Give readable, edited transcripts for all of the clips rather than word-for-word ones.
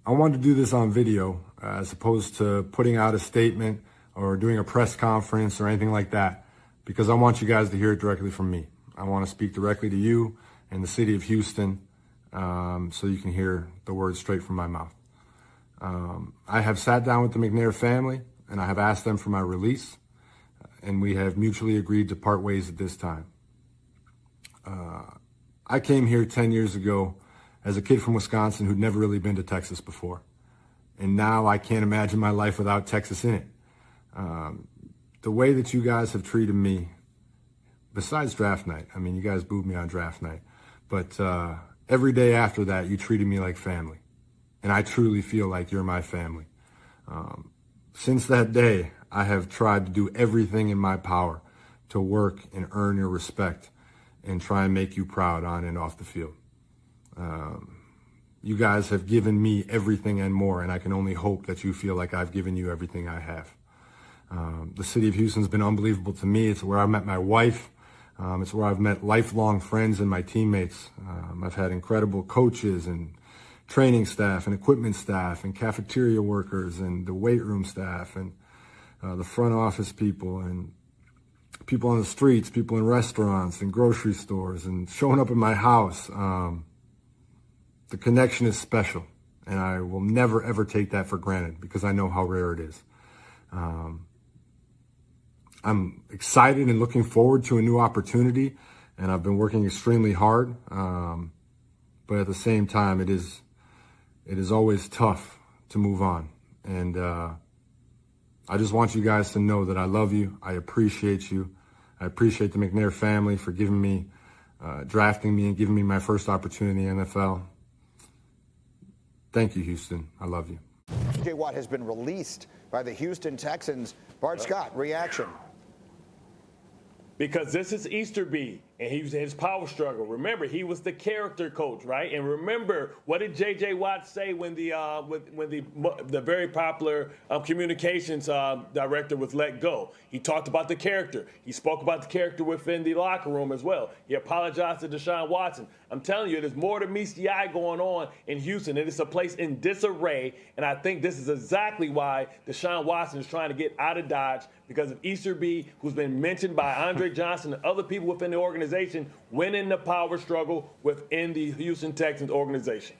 I wanted to do this on video as opposed to putting out a statement or doing a press conference or anything like that, because I want you guys to hear it directly from me. I want to speak directly to you and the city of Houston so you can hear the words straight from my mouth. I have sat down with the McNair family and I have asked them for my release, and we have mutually agreed to part ways at this time. I came here 10 years ago as a kid from Wisconsin who'd never really been to Texas before. And now I can't imagine my life without Texas in it. The way that you guys have treated me, besides draft night, I mean, you guys booed me on draft night, but every day after that, you treated me like family. And I truly feel like you're my family. Since that day, I have tried to do everything in my power to work and earn your respect and try and make you proud on and off the field. You guys have given me everything and more, and I can only hope that you feel like I've given you everything I have. The city of Houston's been unbelievable to me. It's where I met my wife. It's where I've met lifelong friends and my teammates. I've had incredible coaches and training staff and equipment staff and cafeteria workers and the weight room staff and the front office people and people on the streets, people in restaurants and grocery stores and showing up at my house. The connection is special, and I will never, ever take that for granted because I know how rare it is. I'm excited and looking forward to a new opportunity, and I've been working extremely hard. But at the same time, it is always tough to move on. And I just want you guys to know that I love you. I appreciate you. I appreciate the McNair family for giving me, drafting me and giving me my first opportunity in the NFL. Thank you, Houston. I love you. J.J. Watt has been released by the Houston Texans. Bart Scott, reaction. Because this is Easterby, and he was in his power struggle. Remember, he was the character coach, right? And remember, what did J.J. Watt say when the very popular communications director was let go? He talked about the character. He spoke about the character within the locker room as well. He apologized to Deshaun Watson. I'm telling you, there's more than meets the eye going on in Houston. It is a place in disarray, and I think this is exactly why Deshaun Watson is trying to get out of Dodge, because of Easterby, who's been mentioned by Andre Johnson and other people within the organization, winning the power struggle within the Houston Texans organization.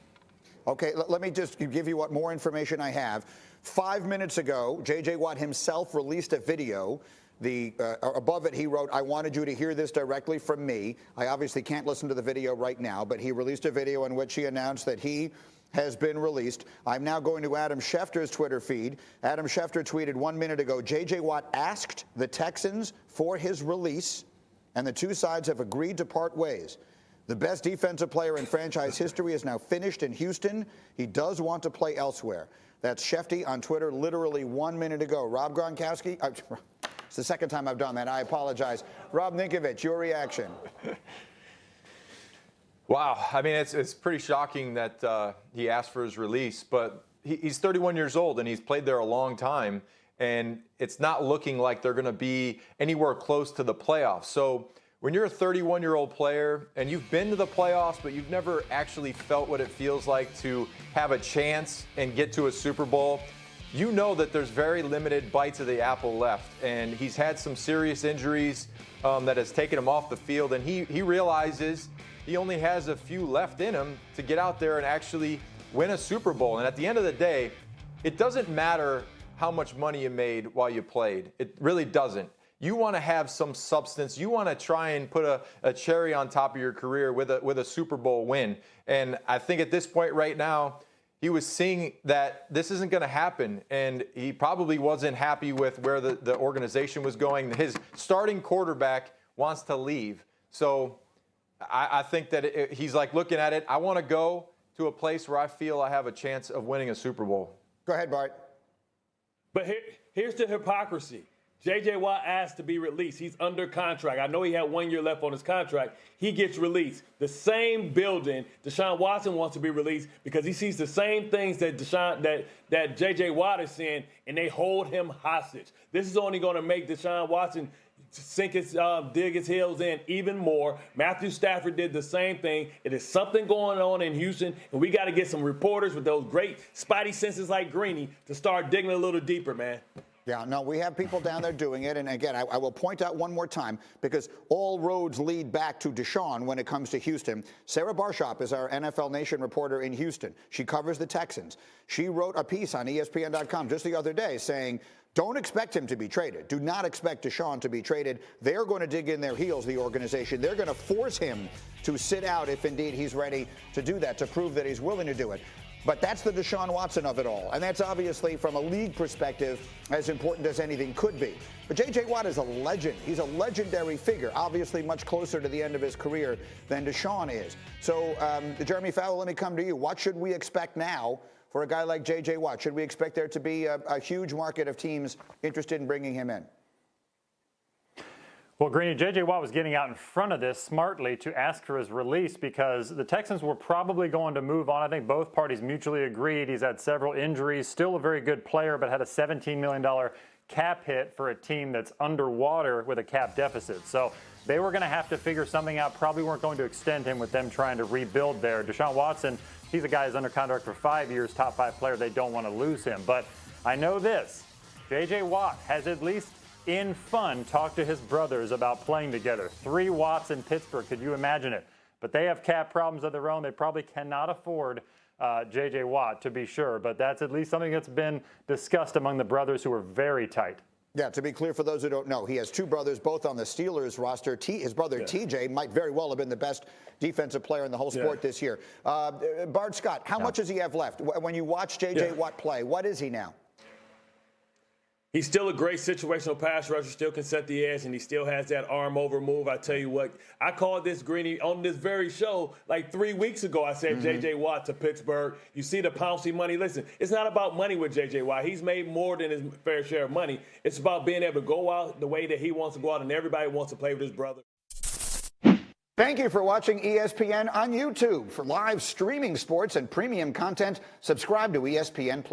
Okay, let me just give you what more information I have. 5 minutes ago, J.J. Watt himself released a video. Above it, he wrote, "I wanted you to hear this directly from me." I obviously can't listen to the video right now, but he released a video in which he announced that he has been released. I'm now going to Adam Schefter's Twitter feed. Adam Schefter tweeted 1 minute ago, J.J. Watt asked the Texans for his release, and the two sides have agreed to part ways. The best defensive player in franchise history is now finished in Houston. He does want to play elsewhere. That's Schefty on Twitter literally 1 minute ago. Rob Gronkowski, it's the second time I've done that. I apologize. Rob Ninkovich, your reaction. Wow. I mean, it's pretty shocking that he asked for his release, but he's 31 years old and he's played there a long time, and it's not looking like they're going to be anywhere close to the playoffs. So when you're a 31-year-old player and you've been to the playoffs, but you've never actually felt what it feels like to have a chance and get to a Super Bowl, you know that there's very limited bites of the apple left. And he's had some serious injuries that has taken him off the field, and he realizes he only has a few left in him to get out there and actually win a Super Bowl. And at the end of the day, it doesn't matter how much money you made while you played. It really doesn't. You want to have some substance. You want to try and put a cherry on top of your career with a Super Bowl win. And I think at this point right now, he was seeing that this isn't going to happen, and he probably wasn't happy with where the organization was going. His starting quarterback wants to leave. So I think that he's like looking at it, I want to go to a place where I feel I have a chance of winning a Super Bowl. Go ahead, Bart. But here's the hypocrisy. J.J. Watt asked to be released. He's under contract. I know he had 1 year left on his contract. He gets released. The same building, Deshaun Watson wants to be released because he sees the same things that that J.J. Watt is seeing, and they hold him hostage. This is only going to make Deshaun Watson dig his heels in even more. Matthew Stafford did the same thing. It is something going on in Houston, and we got to get some reporters with those great spidey senses like Greeny to start digging a little deeper, man. Yeah, no, we have people down there doing it. And again, I will point out one more time, because all roads lead back to Deshaun when it comes to Houston. Sarah Barshop is our NFL Nation reporter in Houston. She covers the Texans. She wrote a piece on ESPN.com just the other day saying, don't expect him to be traded. Do not expect Deshaun to be traded. They're going to dig in their heels, the organization. They're going to force him to sit out if indeed he's ready to do that, to prove that he's willing to do it. But that's the Deshaun Watson of it all. And that's obviously, from a league perspective, as important as anything could be. But J.J. Watt is a legend. He's a legendary figure, obviously much closer to the end of his career than Deshaun is. So, Jeremy Fowler, let me come to you. What should we expect now for a guy like J.J. Watt? Should we expect there to be a huge market of teams interested in bringing him in? Well, Greeny, J.J. Watt was getting out in front of this smartly to ask for his release, because the Texans were probably going to move on. I think both parties mutually agreed. He's had several injuries, still a very good player, but had a $17 million cap hit for a team that's underwater with a cap deficit. So they were going to have to figure something out. Probably weren't going to extend him with them trying to rebuild there. Deshaun Watson, he's a guy who's under contract for 5 years, top 5 player. They don't want to lose him. But I know this, J.J. Watt has at least in fun talked to his brothers about playing together. 3 Watts in Pittsburgh. Could you imagine it? But they have cap problems of their own. They probably cannot afford J.J. Watt, to be sure. But that's at least something that's been discussed among the brothers, who are very tight. Yeah, to be clear for those who don't know, he has 2 brothers, both on the Steelers roster. His brother TJ might very well have been the best defensive player in the whole sport this year. Bart Scott, how much does he have left? When you watch J.J. Watt play, what is he now? He's still a great situational pass rusher, still can set the edge, and he still has that arm over move. I tell you what, I called this, Greeny, on this very show like 3 weeks ago. I said J.J. Watt to Pittsburgh. You see the Pouncey money. Listen, it's not about money with J.J. Watt. He's made more than his fair share of money. It's about being able to go out the way that he wants to go out, and everybody wants to play with his brother. Thank you for watching ESPN on YouTube. For live streaming sports and premium content, subscribe to ESPN+.